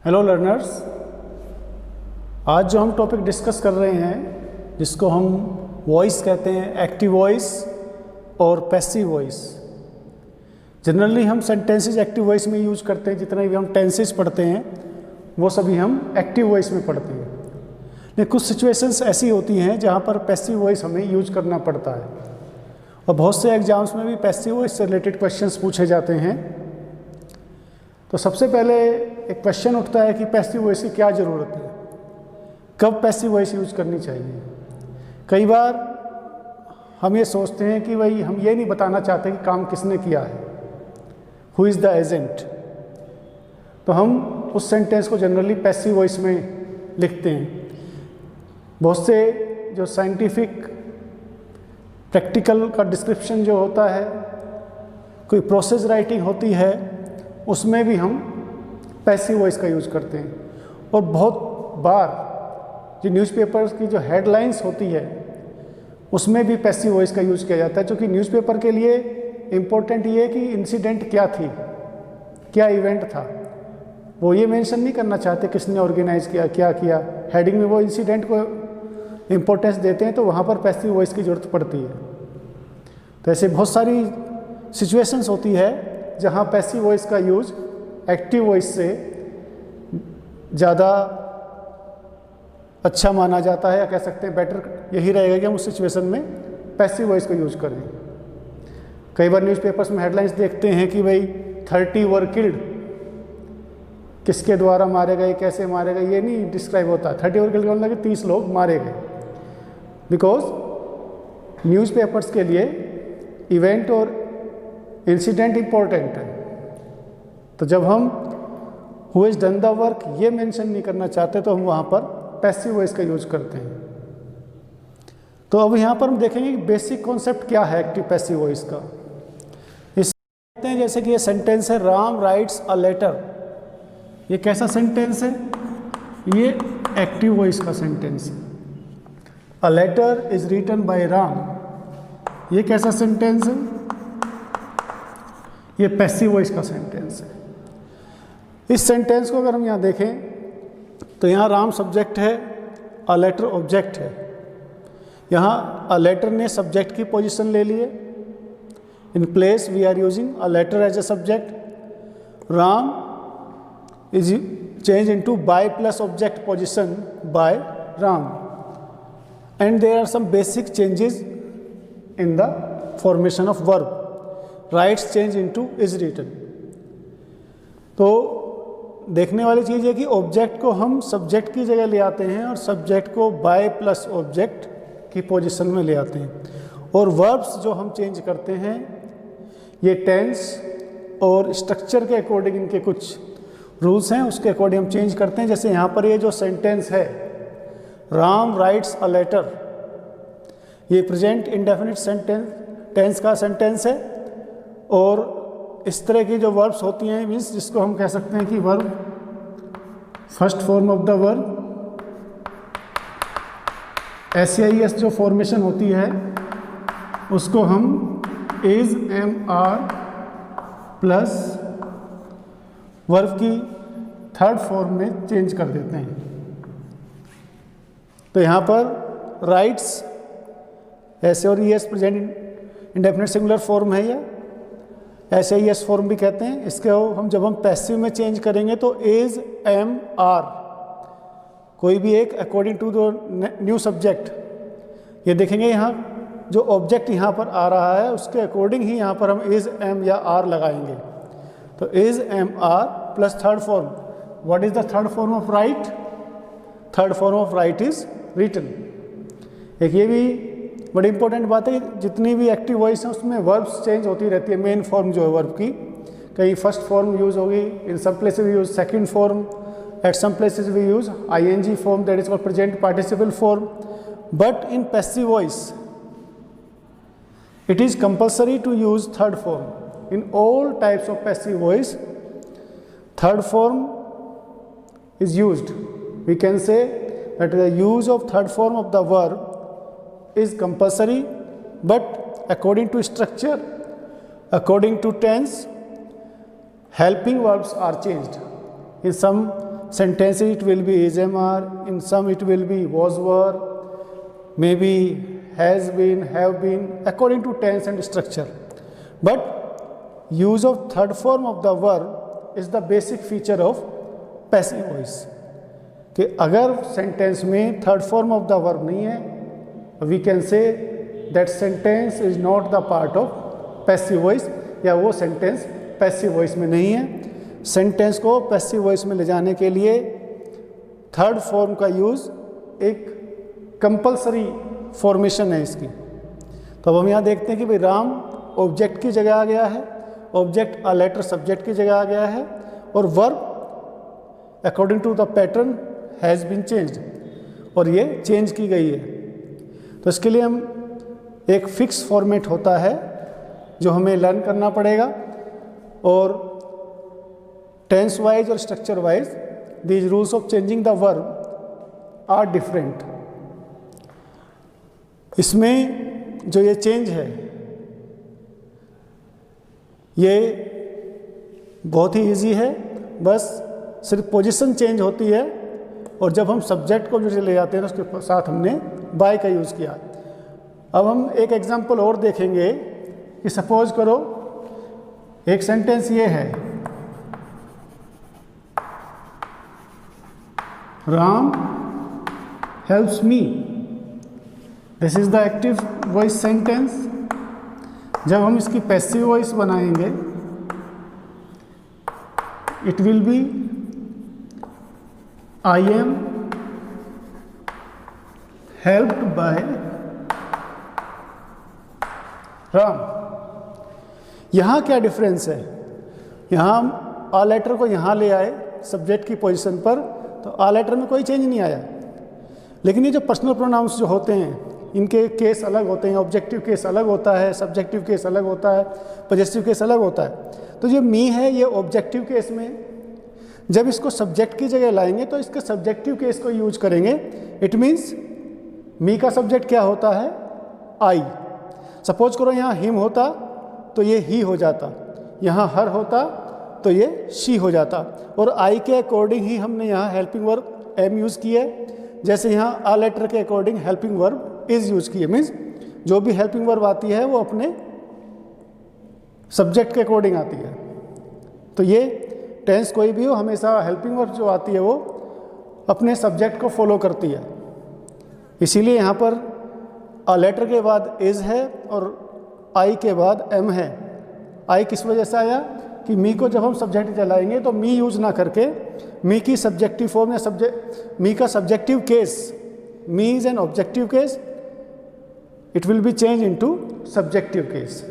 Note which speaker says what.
Speaker 1: Hello learners, आज जो हम टॉपिक डिस्कस कर रहे हैं जिसको हम वॉइस कहते हैं, एक्टिव वॉइस और पैसिव वॉइस। जनरली हम सेंटेंसेस एक्टिव वॉइस में यूज करते हैं, जितने भी हम टेंसेस पढ़ते हैं वो सभी हम एक्टिव वॉइस में पढ़ते हैं। लेकिन कुछ सिचुएशंस ऐसी होती हैं जहाँ पर पैसिव वॉइस हमें यूज करना पड़ता है, और बहुत से एग्जाम्स में भी पैसिव वॉइस से रिलेटेड क्वेश्चंस पूछे जाते हैं। तो सबसे पहले एक क्वेश्चन उठता है कि पैसिव वॉइस की क्या ज़रूरत है, कब पैसिव वॉइस यूज करनी चाहिए। कई बार हम ये सोचते हैं कि भाई हम ये नहीं बताना चाहते कि काम किसने किया है, हु इज़ द एजेंट, तो हम उस सेंटेंस को जनरली पैसिव वॉइस में लिखते हैं। बहुत से जो साइंटिफिक प्रैक्टिकल का डिस्क्रिप्शन जो होता है, कोई प्रोसेस राइटिंग होती है, उसमें भी हम पैसिव वॉइस का यूज़ करते हैं। और बहुत बार जो न्यूज़पेपर्स की जो हेडलाइंस होती है उसमें भी पैसिव वॉइस का यूज़ किया जाता है, क्योंकि न्यूज़पेपर के लिए इम्पोर्टेंट ये है कि इंसिडेंट क्या थी, क्या इवेंट था। वो ये मेंशन नहीं करना चाहते किसने ऑर्गेनाइज किया, क्या किया। हेडिंग में वो इंसिडेंट को इम्पोर्टेंस देते हैं, तो वहाँ पर पैसिव वॉइस की ज़रूरत पड़ती है। तो ऐसे बहुत सारी सिचुएशंस होती है जहाँ पैसिव वॉइस का यूज़ एक्टिव वॉइस से ज़्यादा अच्छा माना जाता है, या कह सकते हैं बेटर यही रहेगा कि हम उस सिचुएशन में पैसिव वॉइस का यूज़ करें। कई बार न्यूज़पेपर्स में हेडलाइंस देखते हैं कि भाई 30 वर किल्ड, किसके द्वारा मारे गए, कैसे मारे गए, ये नहीं डिस्क्राइब होता। 30 वर किल्ड का मतलब कि 30 लोग मारे गए। बिकॉज न्यूज़पेपर्स के लिए इवेंट और इंसिडेंट इम्पोर्टेंट है। तो जब हम who is done the work ये मेंशन नहीं करना चाहते, तो हम वहाँ पर पैसिव वॉइस का यूज करते हैं। तो अब यहाँ पर हम देखेंगे कि बेसिक कॉन्सेप्ट क्या है एक्टिव पैसिव वॉइस का। इस कहते हैं जैसे कि ये सेंटेंस है, राम राइट्स अ लेटर। ये कैसा सेंटेंस है? ये एक्टिव वॉइस का सेंटेंस है। A letter is written by Ram, ये कैसा सेंटेंस है? ये पैसिव वॉइस का सेंटेंस है। इस सेंटेंस को अगर हम यहाँ देखें तो यहाँ राम सब्जेक्ट है, अ लेटर ऑब्जेक्ट है। यहाँ अ लेटर ने सब्जेक्ट की पोजीशन ले ली है। In place we are using a letter as a subject. Ram is change into by plus object position by Ram, and there are some basic changes in the formation of verb. Writes change into is written. तो देखने वाली चीज़ है कि object को हम subject की जगह ले आते हैं और सब्जेक्ट को बाय प्लस ऑब्जेक्ट की पोजीशन में ले आते हैं। और वर्ब्स जो हम चेंज करते हैं ये टेंस और स्ट्रक्चर के अकॉर्डिंग इनके कुछ रूल्स हैं, उसके अकॉर्डिंग हम चेंज करते हैं। जैसे यहाँ पर ये जो सेंटेंस है, राम राइट्स अ लेटर, ये प्रेजेंट इंडेफिनिट सेंटेंस टेंस का सेंटेंस है। और इस तरह की जो वर्ब्स होती हैं, मीन्स जिसको हम कह सकते हैं कि verb first form of the verb, SAES जो फॉर्मेशन होती है उसको हम is am are plus verb की थर्ड फॉर्म में चेंज कर देते हैं। तो यहाँ पर राइट्स ऐसे और ES present indefinite singular form है, ये SAES फॉर्म भी कहते हैं। इसके हम जब हम पैसिव में चेंज करेंगे तो इज एम आर, कोई भी एक according to the new subject, ये देखेंगे यहाँ जो ऑब्जेक्ट यहाँ पर आ रहा है उसके अकॉर्डिंग ही यहाँ पर हम इज एम या आर लगाएंगे। तो is am are plus third form. What is the third form of write? Third form of write is written. एक ये भी बड़ी इंपॉर्टेंट बात है, जितनी भी एक्टिव वॉइस है उसमें वर्ब्स चेंज होती रहती है। मेन फॉर्म जो है वर्ब की, कहीं फर्स्ट फॉर्म यूज होगी, in some places we use second form, at some places we use ING form, that is called present participle form. But in passive voice it is compulsory to use third form. In all types of passive voice third form is used. We can say that the use of third form of the verb is compulsory, but according to structure, according to tense, helping verbs are changed. In some sentences it will be is am are, in some it will be was were, maybe has been, have been, according to tense and structure. But use of third form of the verb is the basic feature of passive voice. कि अगर sentence में third form of the verb नहीं है, we can say that sentence is not the part of passive voice, या वो sentence passive voice में नहीं है। सेंटेंस को पैसिव वॉइस में ले जाने के लिए थर्ड फॉर्म का यूज़ एक कंपलसरी फॉर्मेशन है इसकी। तो अब हम यहाँ देखते हैं कि भाई राम ऑब्जेक्ट की जगह आ गया है, ऑब्जेक्ट अ लेटर सब्जेक्ट की जगह आ गया है, और verb according to the pattern has been changed, और ये चेंज की गई है। तो इसके लिए हम एक फिक्स फॉर्मेट होता है जो हमें लर्न करना पड़ेगा, और टेंस वाइज और structure wise these rules of changing the verb are different. इसमें जो ये चेंज है ये बहुत ही इजी है, बस सिर्फ पोजीशन चेंज होती है, और जब हम सब्जेक्ट को जो ले जाते हैं तो उसके साथ हमने बाय का यूज़ किया। अब हम एक एग्जांपल और देखेंगे कि सपोज करो एक सेंटेंस ये है, Ram helps me, this is the active voice sentence. जब हम इसकी पैसिव वॉइस बनाएंगे it will be I am helped by Ram. यहाँ क्या डिफरेंस है, यहाँ हम आ लेटर को यहाँ ले आए सब्जेक्ट की पोजीशन पर, तो आ लेटर में कोई चेंज नहीं आया। लेकिन ये जो पर्सनल प्रोनाउंस जो होते हैं इनके केस अलग होते हैं, ऑब्जेक्टिव केस अलग होता है, सब्जेक्टिव केस अलग होता है, पॉजेसिव केस अलग होता है। तो जो मी है ये ऑब्जेक्टिव केस में, जब इसको सब्जेक्ट की जगह लाएंगे तो इसके सब्जेक्टिव केस को यूज करेंगे। इट मीन्स मी का सब्जेक्ट क्या होता है, आई। सपोज करो यहाँ हिम होता तो ये ही हो जाता, यहाँ हर होता तो ये शी हो जाता, और आई के अकॉर्डिंग ही हमने यहाँ हेल्पिंग वर्ब एम यूज़ की है, जैसे यहाँ आ लेटर के according helping verb is use की है। मीन्स जो भी हेल्पिंग वर्ब आती है वो अपने सब्जेक्ट के अकॉर्डिंग आती है। तो ये टेंस कोई भी हो, हमेशा हेल्पिंग वर्ब जो आती है वो अपने सब्जेक्ट को फॉलो करती है। इसीलिए यहाँ पर आ लेटर के बाद इज़ है और आई के बाद एम है। आई किस वजह से आया कि मी को जब हम सब्जेक्ट चलाएंगे तो मी यूज़ ना करके मी की सब्जेक्टिव फॉर्म या मी का subjective case, me is an objective case, it will B change into subjective case.